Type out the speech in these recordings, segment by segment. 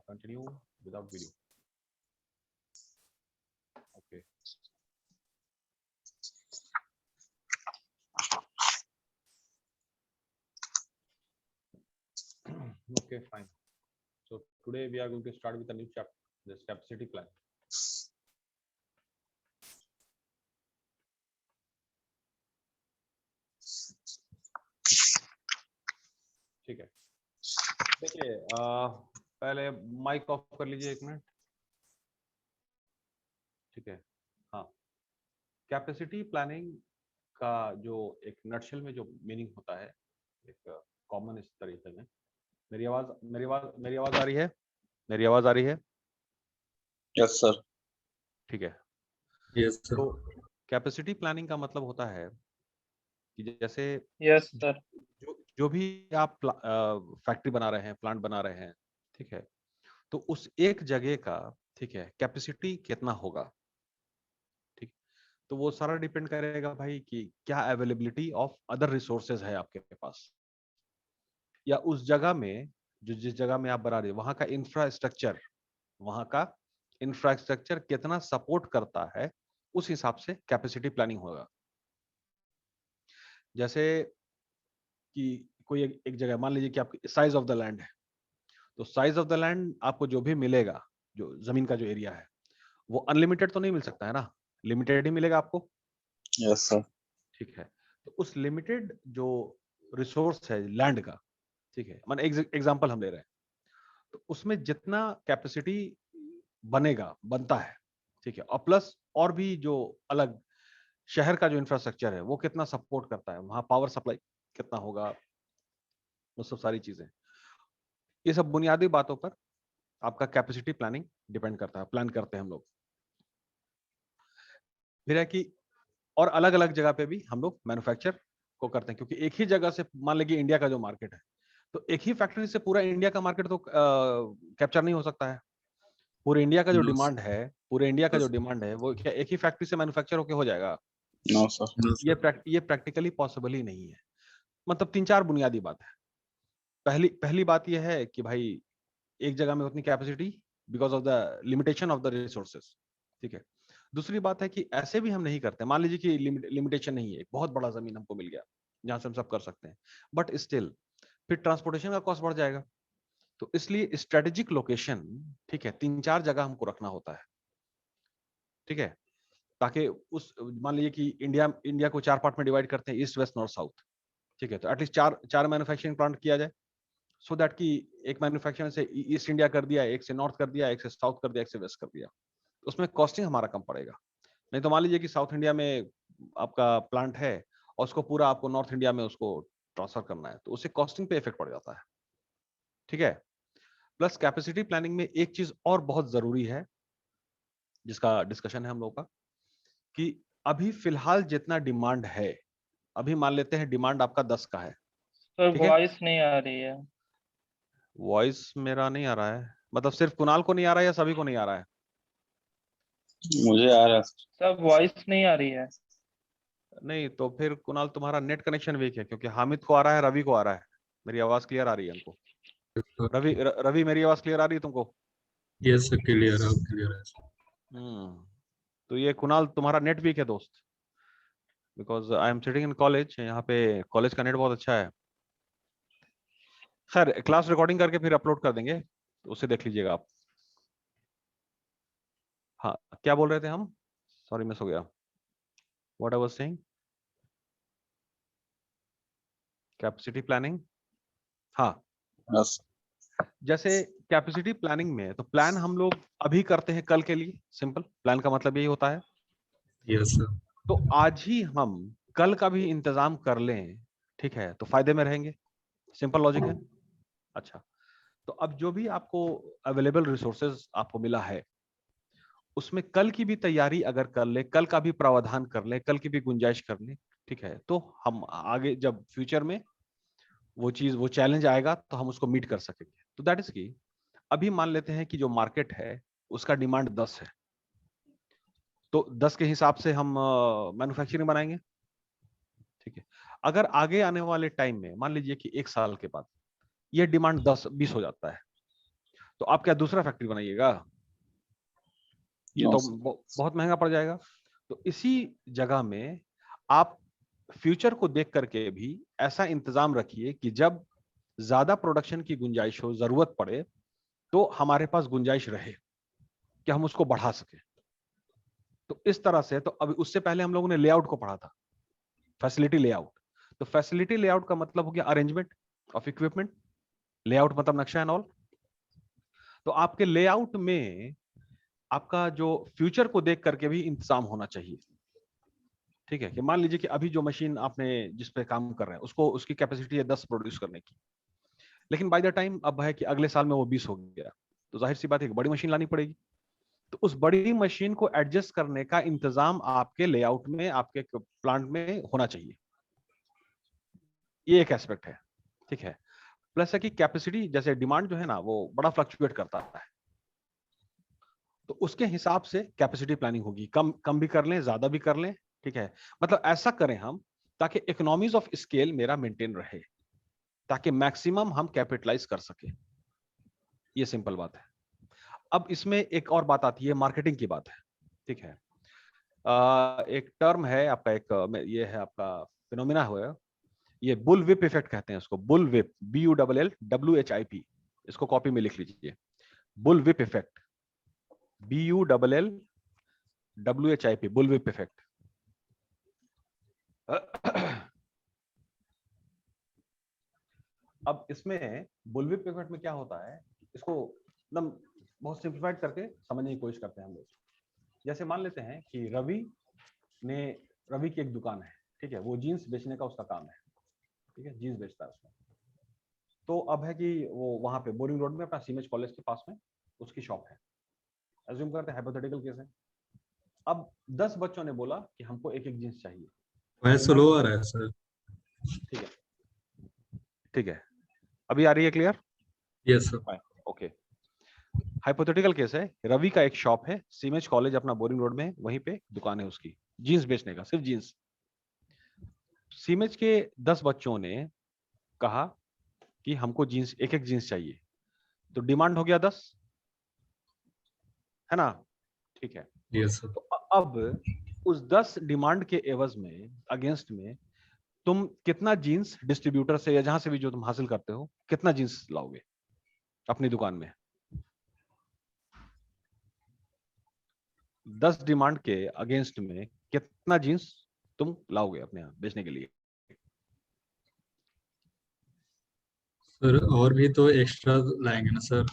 Continue without video. Okay. Okay, fine. So today we are going to start with a new chapter, this capacity plan. ठीक है, देखिए पहले mic off कर लीजिए एक minute. ठीक है, हाँ, कैपेसिटी प्लानिंग का जो एक नटशेल में जो मीनिंग होता है, एक कॉमन इस तरीके में। मेरी आवाज आ रही है? मेरी आवाज आ रही है? Yes sir. ठीक है, यस सर। तो कैपेसिटी प्लानिंग का मतलब होता है कि जैसे यस सर, जो भी आप फैक्ट्री बना रहे हैं, प्लांट बना रहे हैं, ठीक है, तो उस एक जगह का, ठीक है, कैपेसिटी कितना होगा, ठीक, तो वो सारा डिपेंड करेगा भाई कि क्या अवेलेबिलिटी ऑफ अदर रिसोर्सेज है आपके पास, या उस जगह में जो जिस जगह में आप बना रहे हो वहां का इंफ्रास्ट्रक्चर कितना सपोर्ट करता है, उस हिसाब से कैपेसिटी प्लानिंग होगा। जैसे कि कोई एक जगह मान लीजिए कि आपकी साइज ऑफ द लैंड है, तो साइज ऑफ द लैंड आपको जो भी मिलेगा, जो जमीन का जो एरिया है, वो अनलिमिटेड तो नहीं मिल सकता है ना, लिमिटेड ही मिलेगा आपको। Yes sir. ठीक है, तो उस लिमिटेड जो रिसोर्स है लैंड का, ठीक है, मान एग्जांपल हम ले रहे हैं, तो उसमें जितना कैपेसिटी बनता है, ठीक है, और प्लस और भी जो अलग शहर का जो इंफ्रास्ट्रक्चर है वो कितना सपोर्ट करता है, वहां पावर सप्लाई कितना होगा, वो सब सारी चीजें, ये सब बुनियादी बातों पर आपका कैपेसिटी प्लानिंग डिपेंड करता है, प्लान करते हैं हम लोग। फिर है कि और अलग अलग जगह पे भी हम लोग मैन्युफैक्चर को करते हैं, क्योंकि एक ही जगह से मान लीजिए इंडिया का जो मार्केट है, तो एक ही फैक्ट्री से पूरा इंडिया का मार्केट तो कैप्चर नहीं हो सकता है। पूरे इंडिया का जो डिमांड है, वो क्या एक ही फैक्ट्री से मैन्युफैक्चर होके हो जाएगा? No sir. ये प्रैक्टिकली पॉसिबल ही नहीं है। मतलब 3-4 बुनियादी बात है। पहली बात ये है कि भाई एक जगह में उतनी capacity because of the limitation of the resources, ठीक है। दूसरी बात है कि ऐसे भी हम नहीं करते, मान लीजिए कि लिमिटेशन नहीं है, एक बहुत बड़ा जमीन हमको मिल गया जहां से हम सब कर सकते हैं, बट स्टिल फिर ट्रांसपोर्टेशन का कॉस्ट बढ़ जाएगा, तो इसलिए स्ट्रेटेजिक लोकेशन, ठीक है, 3-4 जगह हमको रखना होता है, ठीक है, ताकि उस मान लीजिए कि इंडिया को 4 पार्ट में डिवाइड करते हैं, ईस्ट वेस्ट नॉर्थ साउथ, ठीक है, तो एटलीस्ट चार मैन्युफैक्चरिंग प्लांट किया जाए, सो दैट कि एक मैन्युफैक्चरर से ईस्ट इंडिया कर दिया, एक से नॉर्थ कर दिया, एक से साउथ कर दिया, एक से वेस्ट कर दिया, उसमें कॉस्टिंग हमारा कम पड़ेगा। नहीं तो मान लीजिए कि साउथ इंडिया में आपका प्लांट है और उसको पूरा आपको नॉर्थ इंडिया में उसको ट्रांसफर करना है, तो उससे कॉस्टिंग पे इफेक्ट पड़ जाता है, ठीक है। प्लस कैपेसिटी प्लानिंग में एक चीज और बहुत जरूरी है जिसका डिस्कशन है हम लोग का, कि अभी फिलहाल जितना डिमांड है, अभी मान लेते हैं डिमांड आपका 10 का है, सर ठीक है। वॉइस नहीं आ रही है। वॉइस मेरा नहीं आ रहा है, मतलब सिर्फ कुणाल को नहीं आ रहा है या सभी को नहीं आ रहा है? मुझे आ रहा है सर वॉइस नहीं आ रही है। नहीं तो फिर कुणाल तुम्हारा नेट कनेक्शन वीक है, क्योंकि हामिद को आ रहा है, रवि को आ रहा है, मेरी आवाज क्लियर आ रही है हमको। रवि मेरी आवाज क्लियर आ रही है तुमको? यस सर, क्लियर है, क्लियर है। तो ये कुणाल तुम्हारा नेट वीक है दोस्त, because I am sitting in college, यहाँ पे कॉलेज का नेट बहुत अच्छा है। खैर क्लास रिकॉर्डिंग करके फिर अपलोड कर देंगे, तो उसे देख लीजिएगा आप। हाँ, क्या बोल रहे थे हम? सॉरी मिस हो गया। What I was saying, capacity planning. हाँ, यस जैसे कैपेसिटी प्लानिंग में तो प्लान हम लोग अभी करते हैं कल के लिए, सिंपल प्लान का मतलब यही होता है। Yes sir. तो आज ही हम कल का भी इंतजाम कर लें, ठीक है, तो फायदे में रहेंगे, सिंपल लॉजिक है। अच्छा, तो अब जो भी आपको अवेलेबल रिसोर्सेज आपको मिला है, उसमें कल की भी तैयारी अगर कर ले, कल का भी प्रावधान कर ले, कल की भी गुंजाइश कर ले, ठीक है, तो हम आगे जब फ्यूचर में वो चैलेंज आएगा तो हम उसको मीट कर सकेंगे। तो दैट इज की अभी मान लेते हैं कि जो मार्केट है उसका डिमांड 10 है, तो 10 के हिसाब से हम मैन्युफैक्चरिंग बनाएंगे, ठीक है। अगर आगे आने वाले टाइम में मान लीजिए कि 1 साल के बाद ये डिमांड 10-20 हो जाता है, तो आप क्या दूसरा फैक्ट्री बनाइएगा? ये No, तो sir. बहुत महंगा पड़ जाएगा। तो इसी जगह में आप फ्यूचर को देख करके भी ऐसा इंतजाम रखिए कि जब ज्यादा प्रोडक्शन की गुंजाइश हो, जरूरत पड़े, तो हमारे पास गुंजाइश रहे कि हम उसको बढ़ा सके। तो इस तरह से, तो अभी उससे पहले हम लोगों ने लेआउट को पढ़ा था, फैसिलिटी लेआउट। तो फैसिलिटी लेआउट का मतलब हो गया अरेंजमेंट ऑफ इक्विपमेंट, लेआउट मतलब नक्शा एंड ऑल। तो आपके लेआउट में आपका जो फ्यूचर को देख करके भी इंतजाम होना चाहिए। ठीक है, कि मान लीजिए कि अभी जो मशीन आपने जिस पे काम कर रहे हैं उसको, उसकी कैपेसिटी है 10 प्रोड्यूस करने की, लेकिन बाय द टाइम अब है कि अगले साल में वो 20 हो गया, तो जाहिर सी बात है कि बड़ी मशीन लानी पड़ेगी। तो उस बड़ी मशीन को एडजस्ट करने का इंतजाम आपके लेआउट में, आपके प्लांट में होना चाहिए। ये एक एस्पेक्ट है। ठीक है, प्लस है कि कैपेसिटी, जैसे डिमांड जो है ना वो बड़ा फ्लक्चुएट करता है, तो उसके हिसाब से कैपेसिटी प्लानिंग होगी। कम भी कर लें, ज्यादा भी कर लें। ठीक है, मतलब ऐसा करें हम ताकि इकोनॉमीज ऑफ स्केल मेरा मेंटेन रहे, ताकि मैक्सिमम हम कैपिटलाइज कर सके। ये सिंपल बात है। अब इसमें एक और बात आती है, मार्केटिंग की बात है। ठीक है, एक टर्म है आपका, एक ये है आपका फिनोमिना हुआ, ये बुल विप इफेक्ट कहते हैं इसको। बुल विप, BULLWHIP, इसको कॉपी में लिख लीजिए, bull whip effect, BULLWHIP, bull whip effect. अब इसमें बुल विप इफेक्ट में क्या होता है, इसको एकदम बहुत सिंप्लीफाइड करके समझने की कोशिश करते हैं हम लोग। जैसे मान लेते हैं कि रवि की एक दुकान है। ठीक है, वो जीन्स बेचने का उसका काम है। ठीक है, जीन्स बेचता है उसमें। तो अब है कि वो वहां पे बोरिंग रोड में अपना सीमेज कॉलेज के पास में उसकी शॉप है। अज्यूम करते हैं, हाइपोथेटिकल केस है। अब 10 बच्चों ने बोला कि हमको एक एक जीन्स चाहिए। वॉइस स्लो आ रहा है सर। ठीक है, ठीक है, अभी आ रही है clear? Yes sir. Okay, hypothetical case है, रवि का एक शॉप है, सीमेज कॉलेज अपना बोरिंग रोड में, वहीं पे दुकान है उसकी जीन्स बेचने का, सिर्फ जीन्स। सीमेज के 10 बच्चों ने कहा कि हमको जीन्स, एक एक जीन्स चाहिए, तो डिमांड हो गया 10, है ना? ठीक है, यस सर। तो अब उस 10 डिमांड के एवज में, अगेंस्ट में, तुम कितना जीन्स डिस्ट्रीब्यूटर से या जहां से भी जो तुम हासिल करते हो, कितना जीन्स लाओगे अपनी दुकान में? 10 डिमांड के अगेंस्ट में कितना जीन्स तुम लाओगे अपने यहाँ बेचने के लिए? सर और भी तो एक्स्ट्रा लाएंगे ना सर?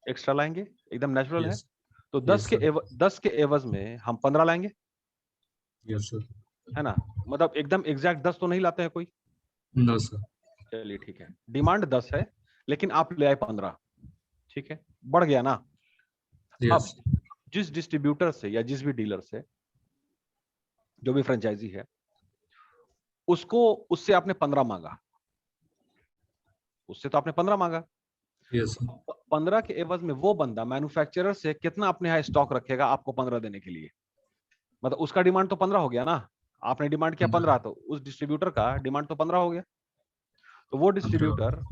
एक्स्ट्रा लाएंगे, एकदम नेचुरल है। यस तो Yes, sir. 10 के एवज में हम 15 लाएंगे, यस सर। है ना? मतलब एकदम एग्जैक्ट 10 तो नहीं लाते हैं कोई। No sir. चलिए ठीक है, डिमांड 10 है लेकिन आप ले आए 15। ठीक है, बढ़ गया ना? यस अब जिस डिस्ट्रीब्यूटर से या जिस भी डीलर से, जो भी फ्रेंचाइजी है, उसको, उससे आपने 15 मांगा, उससे तो आपने 15 मांगा। Yes sir. 15 के एवज में वो बंदा मैन्युफैक्चरर से कितना अपने यहाँ स्टॉक रखेगा आपको 15 देने के लिए? मतलब उसका डिमांड तो 15 हो गया ना, आपने डिमांड किया 15, तो उस डिस्ट्रीब्यूटर का डिमांड तो 15 हो गया। तो वो डिस्ट्रीब्यूटर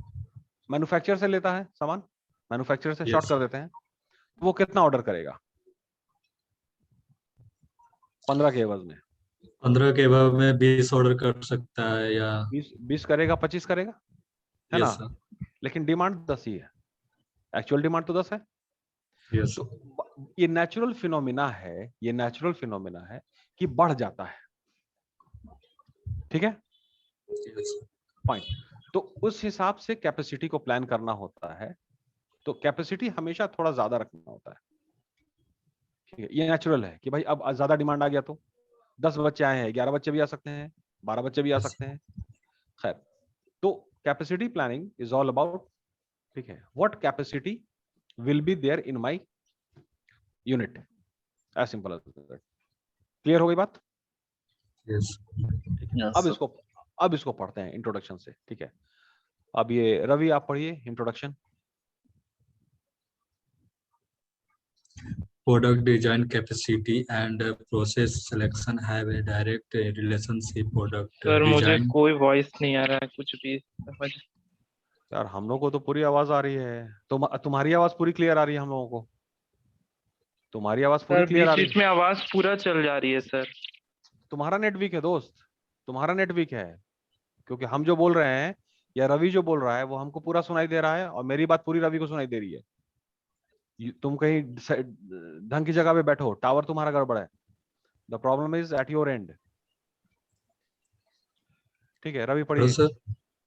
मैन्युफैक्चरर से लेता है सामान, मैन्युफैक्चरर से शॉर्ट कर देते हैं, तो वो कितना ऑर्डर करेगा 15 के एवज में? 15 के बाद में 20 ऑर्डर कर सकता है या 20 करेगा, 25 करेगा, है यस ना? सर। लेकिन डिमांड 10 ही है, एक्चुअल डिमांड तो 10 है। यस तो ये नेचुरल फिनोमिना है, ये नेचुरल फिनोमिना है कि बढ़ जाता है। ठीक है, पॉइंट। तो उस हिसाब से कैपेसिटी को प्लान करना होता है। तो कैपेसिटी हमेशा थोड़ा ज्यादा रखना होता है। ठीक है, ये नेचुरल है कि भाई अब ज्यादा डिमांड आ गया तो 10 बच्चे आए हैं, 11 बच्चे भी आ सकते हैं, 12 बच्चे भी आ सकते हैं। खैर, तो capacity planning is all about, ठीक है, what capacity will be there in my unit, as simple as that. Clear हो गई बात? यस। Yes, अब sir. इसको पढ़ते हैं इंट्रोडक्शन से। ठीक है, अब ये रवि आप पढ़िए introduction. Product design capacity and process selection have a direct relationship. Product sir मुझे design कोई वॉइस नहीं आ रहा है कुछ भी समझ। यार हम लोग को तो पूरी आवाज आ रही है, तुम्हारी आवाज पूरी क्लियर आ रही है हम लोगों को, तुम्हारी आवाज पूरी सर क्लियर आ बीच रही बीच है। में आवाज पूरा चल जा रही है सर। तुम्हारा नेट वीक है दोस्त, तुम्हारा नेट वीक है, क्योंकि हम जो बोल रहे हैं या रवि जो बोल रहा है वो हमको पूरा सुनाई दे रहा है और मेरी बात पूरी रवि को सुनाई दे रही है। तुम कहीं ढंग की जगह पे बैठो, टावर तुम्हारा गड़बड़ है। The problem is at your and. ठीक है रवि Hello, पढ़िए। sir.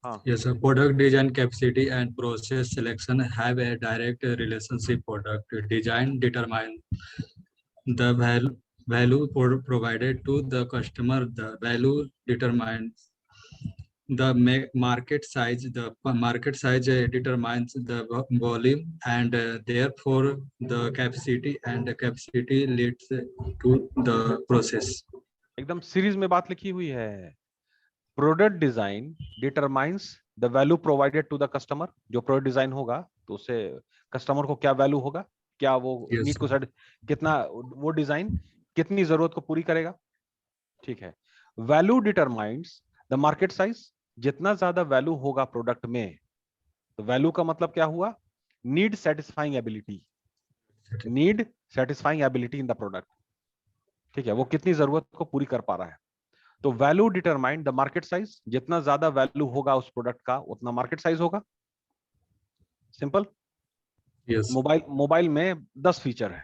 हाँ Yes, sir. Product design capacity and process selection have a direct relationship. Product design determine the value provided to the customer. The value determines the market size. The market size determines the volume, and therefore the capacity, and the capacity leads to the process. एकदम series में बात लिखी हुई है। Product design determines the value provided to the customer. जो product design होगा तो उससे कस्टमर को क्या वैल्यू होगा, क्या वो Yes, नीड को sir. कितना वो डिजाइन कितनी जरूरत को पूरी करेगा। ठीक है। Value determines the market size. जितना ज्यादा वैल्यू होगा प्रोडक्ट में, तो वैल्यू का मतलब क्या हुआ, need satisfying ability, need satisfying ability in the product. ठीक है, वो कितनी जरूरत को पूरी कर पा रहा है। तो value determine the market size. जितना ज्यादा वैल्यू होगा उस प्रोडक्ट का उतना मार्केट साइज होगा। सिंपल। Yes. मोबाइल मोबाइल में 10 फीचर है,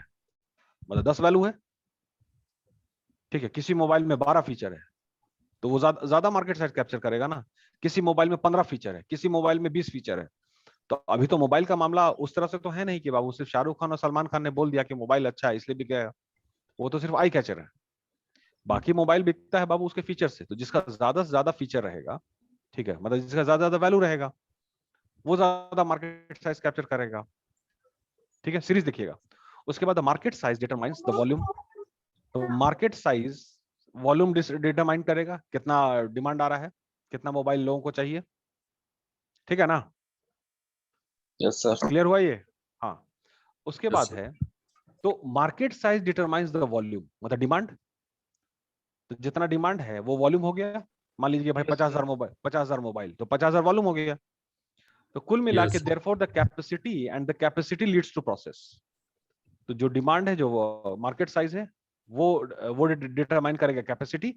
मतलब 10 वैल्यू है। ठीक है, किसी मोबाइल में 12 फीचर है तो वो ज्यादा मार्केट साइज कैप्चर करेगा ना। किसी मोबाइल में 15 फीचर है, किसी मोबाइल में 20 फीचर है। तो अभी तो मोबाइल का मामला उस तरह से तो है नहीं कि बाबू सिर्फ शाहरुख खान और सलमान खान ने बोल दिया कि मोबाइल अच्छा है इसलिए बिक गया। वो तो सिर्फ आई कैचर है। बाकी मोबाइल बिकता है बाबू उसके फीचर से। तो जिसका ज्यादा से ज्यादा फीचर रहेगा, ठीक है, मतलब जिसका ज्यादा ज्यादा वैल्यू रहेगा, वो ज्यादा मार्केट साइज कैप्चर करेगा। ठीक है, सीरीज देखिएगा। उसके बाद market size determines the volume. तो मार्केट साइज वॉल्यूम डिटरमाइन करेगा, कितना डिमांड आ रहा है, कितना मोबाइल लोगों को चाहिए। ठीक है ना, यस सर। क्लियर हुआ ये। हाँ, उसके Yes, बाद sir. है तो market size determines the volume, मतलब डिमांड। तो जितना डिमांड है वो वॉल्यूम हो गया। मान लीजिए भाई Yes, 50,000 sir. मोबाइल, 50,000 मोबाइल, तो 50,000 वॉल्यूम हो गया। तो कुल मिला के Yes, sir. Therefore the capacity and the capacity leads to process. तो जो डिमांड है, जो मार्केट साइज है, वो डिटरमाइन करेगा कैपेसिटी,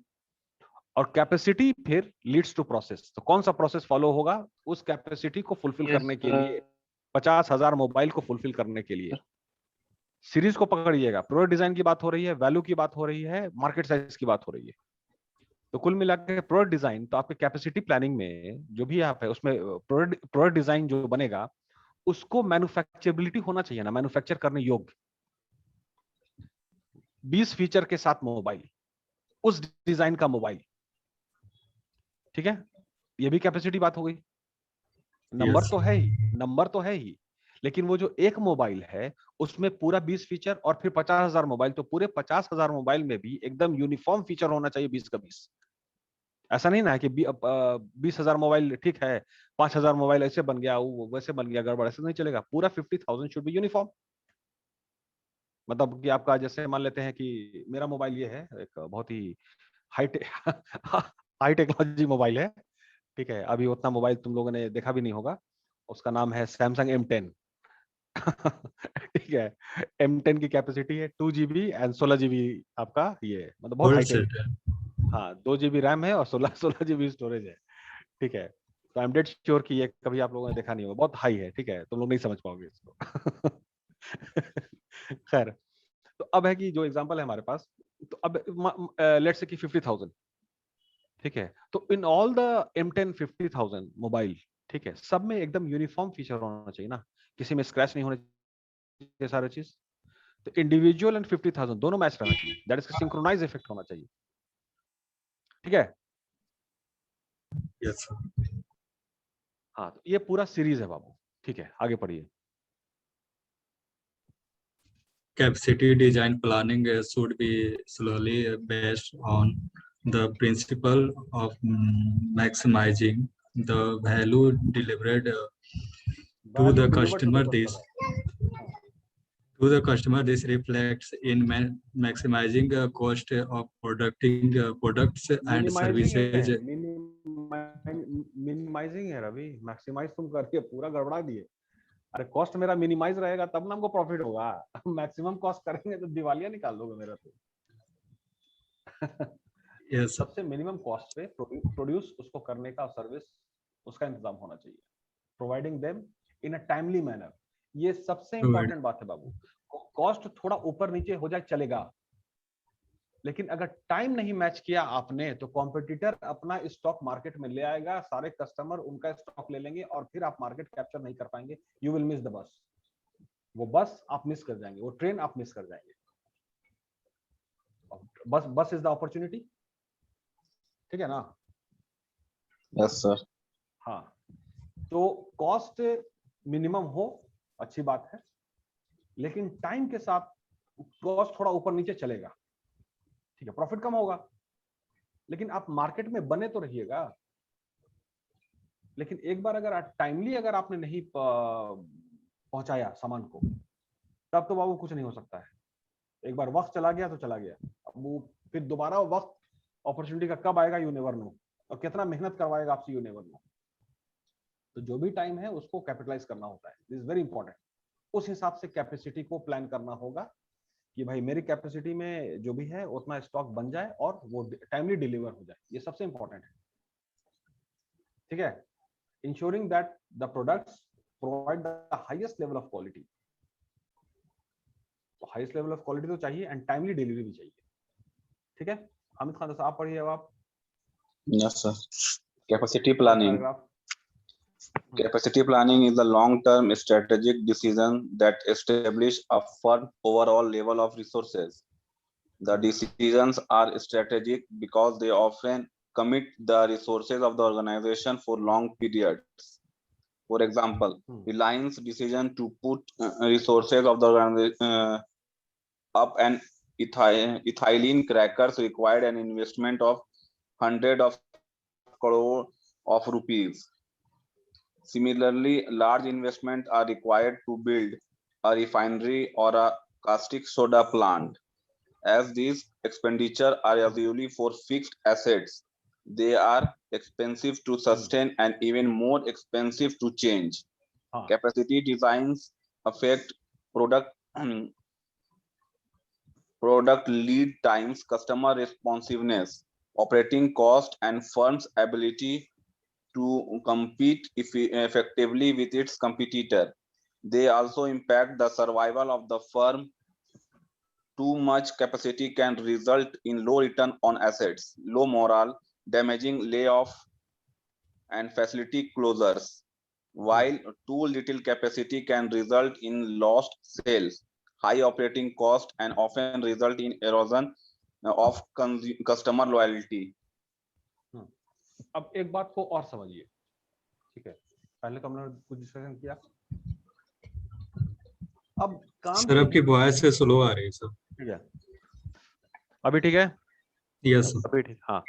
और कैपेसिटी फिर लीड्स टू प्रोसेस। तो कौन सा प्रोसेस फॉलो होगा उस कैपेसिटी को फुलफिल Yes, करने के लिए, sir. 50,000 मोबाइल को फुलफिल करने के लिए। सीरीज को पकड़िएगा, प्रोडक्ट डिजाइन की बात हो रही है, वैल्यू की बात हो रही है, मार्केट साइज की बात हो रही है। तो कुल मिलाकर प्रोडक्ट डिजाइन, तो आपके कैपेसिटी प्लानिंग में जो भी आप है उसमें प्रोडक्ट डिजाइन जो बनेगा उसको मैन्युफैक्चरेबिलिटी होना चाहिए ना, मैन्युफैक्चर करने योग्य। 20 फीचर के साथ मोबाइल, उस डिजाइन का मोबाइल। ठीक है, ये भी कैपेसिटी बात हो गई। Number Yes. तो है ही, नंबर तो है ही, लेकिन वो जो एक मोबाइल है उसमें पूरा 20 फीचर और फिर 50,000 मोबाइल, तो पूरे 50,000 मोबाइल में भी एकदम यूनिफॉर्म फीचर होना चाहिए 20 का 20। ऐसा नहीं ना है कि 20,000 मोबाइल ठीक है, 5,000 मोबाइल ऐसे बन गया, वो वैसे बन गया, गड़बड़, ऐसे नहीं चलेगा। पूरा 50,000 शुड बी यूनिफॉर्म। मतलब कि आपका जैसे मान लेते हैं कि मेरा मोबाइल ये है, एक बहुत ही हाई हाई टेक्नोलॉजी मोबाइल है। ठीक है, अभी उतना मोबाइल तुम लोगों ने देखा भी नहीं होगा। उसका नाम है सैमसंग M10। ठीक है, M10 की कैपेसिटी है 2 GB एंड 16 GB आपका, ये मतलब बहुत Hold हाईटेक। set. हाँ, 2 GB रैम है और 16 GB स्टोरेज है। ठीक है, तो आई एम डेड श्योर कि ये कभी आप लोगों ने देखा नहीं होगा, बहुत हाई है। ठीक है, तुम लोग नहीं समझ पाओगे इसको। खैर, तो अब है कि जो एग्जांपल है हमारे पास, तो अब लेट्स से कि 50,000। ठीक है, तो in all the M10 50,000 mobile, ठीक है, सब में एकदम यूनिफॉर्म फीचर होना चाहिए ना, किसी में स्क्रैच नहीं होने चाहिए, सारे चीज। तो इंडिविजुअल एंड 50,000 दोनों मैच रहना चाहिए, दैट इज सिंक्रोनाइज इफेक्ट होना चाहिए। ठीक है, Yes, sir. हाँ, तो ये पूरा सीरीज है बाबू। ठीक है, आगे पढ़िए। Capacity design planning should be slowly based on the principle of maximizing the value delivered to the customer. This reflects in maximizing cost of products and services minimising है रवि, मैक्सिमाइज तुम करके पूरा गड़बड़ा दिए। अरे कॉस्ट मेरा मिनिमाइज रहेगा तब ना हमको प्रॉफिट होगा। मैक्सिमम कॉस्ट करेंगे तो दिवालिया निकाल दोगे मेरा तो। Yes, sir. सबसे मिनिमम कॉस्ट पे प्रोड्यूस उसको करने का सर्विस उसका इंतजाम होना चाहिए, providing them in a timely manner. ये सबसे इंपॉर्टेंट बात है बाबू। कॉस्ट थोड़ा ऊपर नीचे हो जाए चलेगा, लेकिन अगर टाइम नहीं मैच किया आपने तो कॉम्पिटिटर अपना स्टॉक मार्केट में ले आएगा, सारे कस्टमर उनका स्टॉक ले लेंगे और फिर आप मार्केट कैप्चर नहीं कर पाएंगे। You will miss the bus. वो बस आप मिस कर जाएंगे, वो ट्रेन आप मिस कर जाएंगे। बस इज द अपॉर्चुनिटी, ठीक है ना? Yes, sir. हाँ, तो कॉस्ट मिनिमम हो अच्छी बात है, लेकिन टाइम के साथ कॉस्ट थोड़ा ऊपर नीचे चलेगा, ठीक है, प्रॉफिट कम होगा, लेकिन आप मार्केट में बने तो रहिएगा। लेकिन एक बार अगर टाइमली अगर आपने नहीं पहुंचाया सामान को, तब तो बाबू कुछ नहीं हो सकता है। एक बार वक्त चला गया तो चला गया, अब वो फिर दोबारा वक्त अपॉर्चुनिटी का कब आएगा यू नेवर नो, और कितना मेहनत करवाएगा आपसे यू नेवर नो। तो जो भी टाइम है उसको कैपिटलाइज करना होता है, दिस इज वेरी इंपॉर्टेंट। उस हिसाब से कैपेसिटी को प्लान करना होगा कि भाई मेरी कैपेसिटी में जो भी है उतना स्टॉक बन जाए और वो टाइमली डिलीवर हो जाए, ये सबसे इंपॉर्टेंट है, ठीक है। Ensuring that the products provide the highest level of quality. तो हाईएस्ट लेवल ऑफ क्वालिटी तो चाहिए एंड टाइमली डिलीवरी भी चाहिए, ठीक है। हामिद खान साहब आप पढ़िए अब आप Yes, sir. Capacity planning. Paragraph. Capacity planning is a long-term strategic decision that establish a firm overall level of resources. The decisions are strategic because they often commit the resources of the organization for long periods. For example, Reliance decision to put resources of the organization up an ethylene crackers required an investment of hundred of crore of rupees. Similarly, large investments are required to build a refinery or a caustic soda plant. As these expenditures are usually for fixed assets, they are expensive to sustain and even more expensive to change. Capacity designs affect product lead times, customer responsiveness, operating cost, and firm's ability to compete effectively with its competitor. They also impact the survival of the firm. Too much capacity can result in low return on assets, low morale, damaging layoff, and facility closures, while too little capacity can result in lost sales, high operating cost, and often result in erosion of customer loyalty. अब एक बात को और समझिए, ठीक है, पहले तो हमने कुछ डिस्कशन किया। अब काम सर आपकी वॉइस से स्लो आ रही है सर। ठीक है, अभी ठीक है? Yes sir. अभी ठीक, हाँ।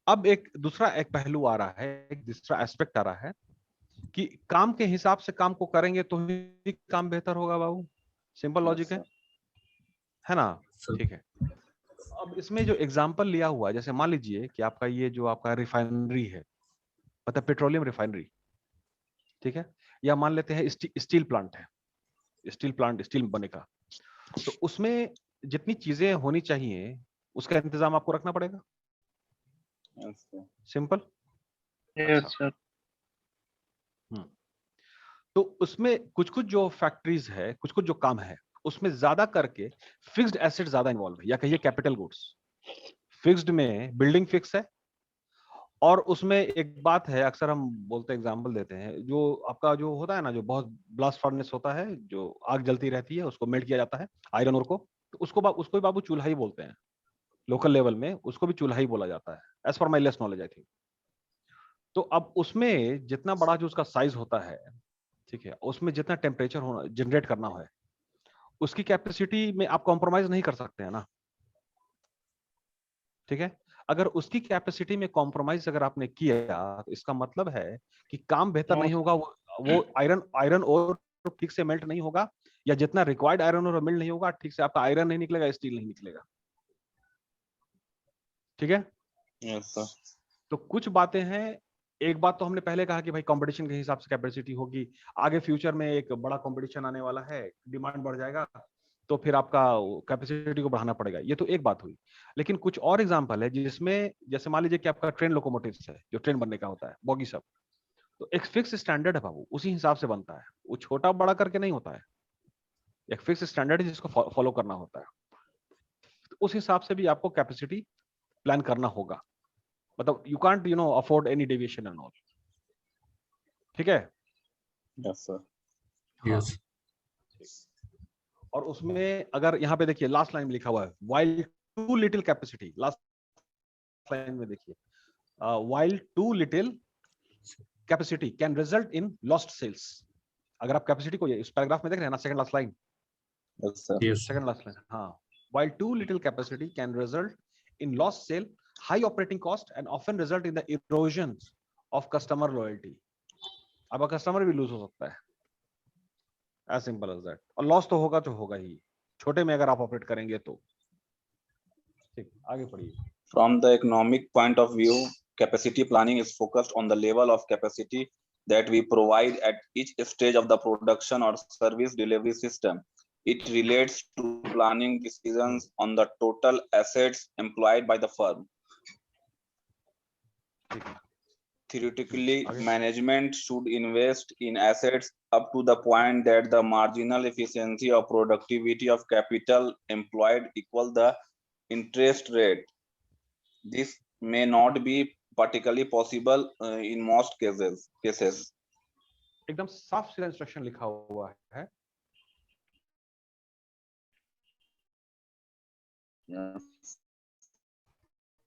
अब एक दूसरा एक पहलू आ रहा है, एक दूसरा एस्पेक्ट आ रहा है कि काम के हिसाब से काम को करेंगे तो ही काम बेहतर होगा बाबू। सिंपल लॉजिक है ना? ठीक है। अब इसमें जो एग्जांपल लिया हुआ है, जैसे मान लीजिए कि आपका ये जो आपका रिफाइनरी है, मतलब पेट्रोलियम रिफाइनरी, ठीक है, या मान लेते हैं स्टील प्लांट है, स्टील प्लांट, स्टील बनेगा, तो उसमें जितनी चीजें होनी चाहिए उसका इंतजाम आपको रखना पड़ेगा। सिंपल। Yes sir. तो उसमें कुछ कुछ जो फैक्ट्रीज है, कुछ कुछ जो काम है, उसमें ज्यादा करके फिक्स्ड एसेट ज्यादा इन्वॉल्व है, या कहिए कैपिटल गुड्स। फिक्स्ड में बिल्डिंग फिक्स है, और उसमें एक बात है, अक्सर हम बोलते एग्जांपल देते हैं, जो आपका जो होता है ना, जो बहुत ब्लास्ट फर्नेस होता है, जो आग जलती रहती है, उसको मेल्ट किया जाता है आयरन ओर को, तो उसको ही बाबू चूल्हा ही बोलते हैं। लोकल लेवल में उसको भी चूल्हा ही बोला जाता है, as per my less knowledge I think. तो अब उसमें जितना बड़ा जो उसका साइज होता है, ठीक है, उसमें जितना टेम्परेचर होना जनरेट करना है, उसकी कैपेसिटी में आप कॉम्प्रोमाइज नहीं कर सकते हैं ना, ठीक है। अगर उसकी कैपेसिटी में कॉम्प्रोमाइज अगर आपने किया तो इसका मतलब है कि काम बेहतर नहीं होगा, वो आयरन और ठीक से मेल्ट नहीं होगा, या जितना रिक्वायर्ड आयरन और मेल्ट नहीं होगा ठीक से, आपका आयरन नहीं निकलेगा, स्टील नहीं निकलेगा, ठीक है। Yes sir. तो कुछ बातें हैं, एक बात तो हमने पहले कहा कि भाई कंपटीशन के हिसाब से कैपेसिटी होगी, आगे फ्यूचर में एक बड़ा कंपटीशन आने वाला है, डिमांड बढ़ जाएगा, तो फिर आपका कैपेसिटी को बढ़ाना पड़ेगा, ये तो एक बात हुई। लेकिन कुछ और एग्जांपल है जिसमें, जैसे मान लीजिए कि आपका ट्रेन लोकोमोटिव्स है, जो ट्रेन बनने का होता है, बॉगी सब, तो एक फिक्स स्टैंडर्ड है बाबू, उसी हिसाब से बनता है, वो छोटा बड़ा करके नहीं होता है, एक फिक्स स्टैंडर्ड है जिसको फॉलो करना होता है। तो उस हिसाब से भी आपको कैपेसिटी प्लान करना होगा, मतलब you can't afford any deviation and all. ठीक है। Yes, sir. Yes. और उसमें अगर यहाँ पे देखिए लास्ट लाइन में लिखा हुआ है, while too little capacity, last line में देखिए, while too little capacity can result in lost sales। अगर आप कैपेसिटी को इस पैराग्राफ में देख रहे हैं ना, second last line, Yes, sir. Yes. Second last line, हाँ, while too little capacity can result in lost sale, high operating cost and often result in the erosion of customer loyalty। अब customer भी loose हो सकता है, as simple as that। और loss तो होगा तो होगा ही, छोटे में अगर आप ऑपरेट करेंगे तो। ठीक, आगे पढ़िए। From the economic point of view, capacity planning is focused on the level of capacity that we provide at each stage of the production or service delivery system. It relates to planning decisions on the total assets employed by the firm. ठीक है, Theoretically, Okay. management should invest in assets up to the point that the marginal efficiency or productivity of capital employed equal the interest rate. This may not be particularly possible in most cases. एकदम साफ सीधा instruction लिखा हुआ है।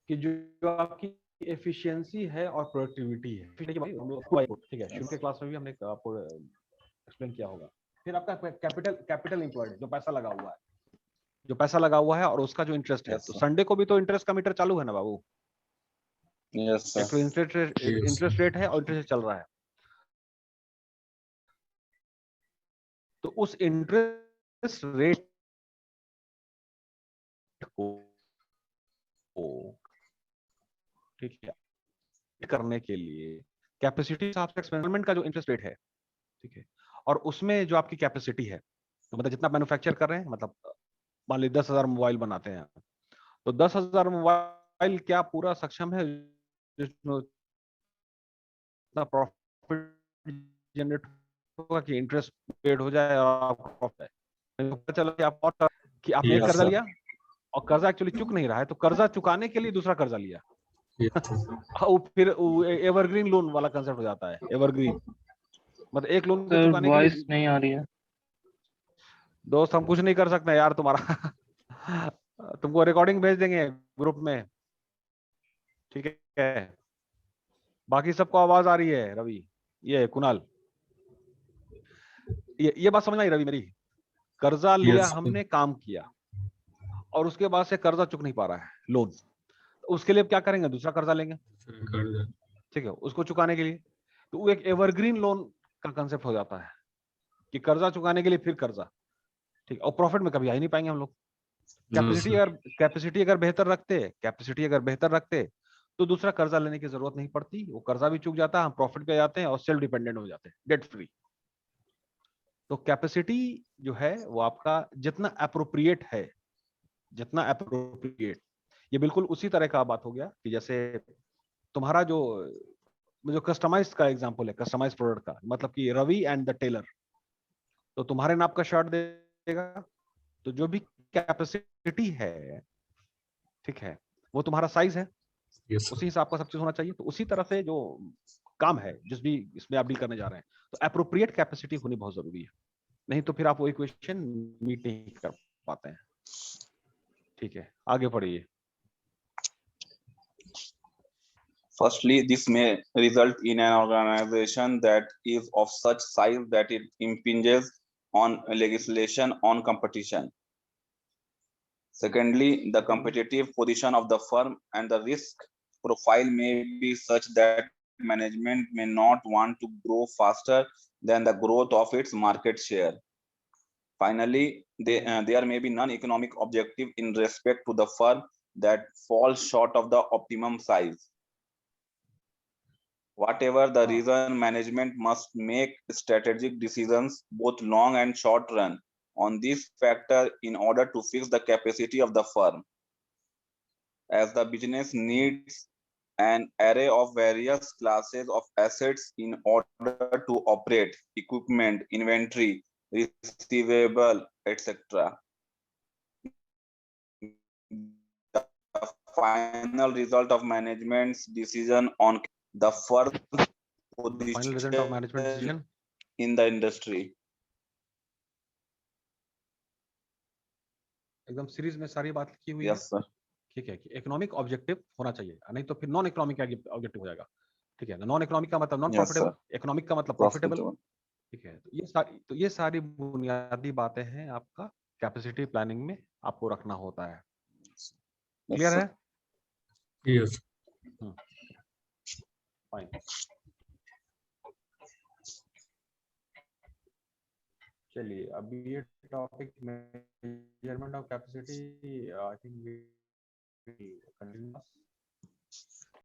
कि जो आपकी efficiency है और प्रोडक्टिविटी है, ठीक है, हम लोग ठीक है, शुरू के क्लास में भी हमने आपको एक्सप्लेन किया होगा। फिर आपका कैपिटल एम्प्लॉयड, जो पैसा लगा हुआ है, जो पैसा लगा हुआ है और उसका जो इंटरेस्ट है, Yes, तो sir. संडे को भी तो इंटरेस्ट का मीटर चालू है ना बाबू, Yes, sir. एक तो इंटरेस्ट रेट है और इंटरेस्ट चल रहा है, तो उस इंटरेस्ट रेट को ठीक है करने के लिए कैपेसिटी हिसाब से एक्सपेरिमेंट का जो इंटरेस्ट रेट है, ठीक है, और उसमें जो आपकी कैपेसिटी है, तो मतलब जितना मैन्युफैक्चर कर रहे हैं, मतलब मान लीजिए 10,000 मोबाइल बनाते हैं, तो 10,000 मोबाइल क्या पूरा सक्षम है जिसमें प्रॉफिट जनरेट होगा कि इंटरेस्ट पेड हो जाए और आपको प्रॉफिट है। पता चला कि आप और कि आपने एक Yes, कर्जा sir. लिया और कर्जा एक्चुअली चुक नहीं रहा है, तो कर्जा चुकाने के लिए दूसरा कर्जा लिया, Yes, sir. वो फिर एवरग्रीन लोन वाला कंसेप्ट हो जाता है। एवरग्रीन मतलब एक लोन को सर चुकाने के वॉइस लिए। नहीं आ रही है। दोस्त हम कुछ नहीं कर सकते यार तुम्हारा तुमको रिकॉर्डिंग भेज देंगे ग्रुप में, ठीक है। बाकी सबको आवाज आ रही है? रवि, ये कुणाल, ये बात समझ में आई रवि मेरी? कर्जा लिया Yes, sir. हमने, काम किया और उसके बाद से कर्जा चुक नहीं पा रहा है लोन, तो उसके लिए अब क्या करेंगे? दूसरा कर्जा लेंगे, ठीक है, उसको चुकाने के लिए। तो वो एक एवरग्रीन लोन का कंसेप्ट हो जाता है कि कर्जा चुकाने के लिए फिर कर्जा, ठीक, और प्रॉफिट में कभी आ ही नहीं पाएंगे हम लोग। No, कैपेसिटी अगर बेहतर रखते तो दूसरा कर्जा लेने की जरूरत नहीं पड़ती, वो कर्जा भी चुक जाता, हम प्रॉफिट पे जाते हैं और सेल्फ डिपेंडेंट हो जाते हैं, डेट फ्री। तो कैपेसिटी जो है वो आपका जितना अप्रोप्रिएट है, ये बिल्कुल उसी तरह का बात हो गया कि जैसे तुम्हारा जो कस्टमाइज का एग्जांपल है, कस्टमाइज प्रोडक्ट का, मतलब कि रवि एंड द टेलर, तो तुम्हारे नाप का शर्ट देगा, तो जो भी कैपेसिटी है, ठीक है, वो तुम्हारा साइज है, Yes, sir. उसी हिसाब का सब चीज होना चाहिए। तो उसी तरह से जो काम है जिस भी इसमें आप डील करने जा रहे हैं, तो एप्रोप्रिएट कैपेसिटी होनी बहुत जरूरी है, नहीं तो फिर आप वो इक्वेशन मीट नहीं कर पाते हैं। ठीक है, आगे पढ़िए। Firstly, this may result in an organization that is of such size that it impinges on legislation on competition. Secondly, the competitive position of the firm and the risk profile may be such that management may not want to grow faster than the growth of its market share. Finally, there may be non-economic objective in respect to the firm that falls short of the optimum size. Whatever the हाँ. reason, management must make strategic decisions, both long and short run, on this factor in order to fix the capacity of the firm. As the business needs an array of various classes of assets in order to operate: equipment, inventory, receivable, etc. The final result of management's decision on the first Final result of management position decision. in the industry. एकदम series में सारी बात लिखी हुई है. Yes, sir. ठीक है कि इकोनॉमिक ऑब्जेक्टिव होना चाहिए, नहीं तो फिर नॉन इकोनॉमिक ऑब्जेक्टिव हो जाएगा. ठीक है ना. नॉन इकोनॉमिक का मतलब non Yes, profitable, sir. Economic का मतलब प्रॉफिटेबल. Profitable. ठीक है. तो ये सारी बुनियादी बातें हैं आपका कैपेसिटी प्लानिंग में आपको रखना होता है. Yes, clear sir. है? Yes. फाइन. चलिए अभी ये topic measurement of capacity I think we continue.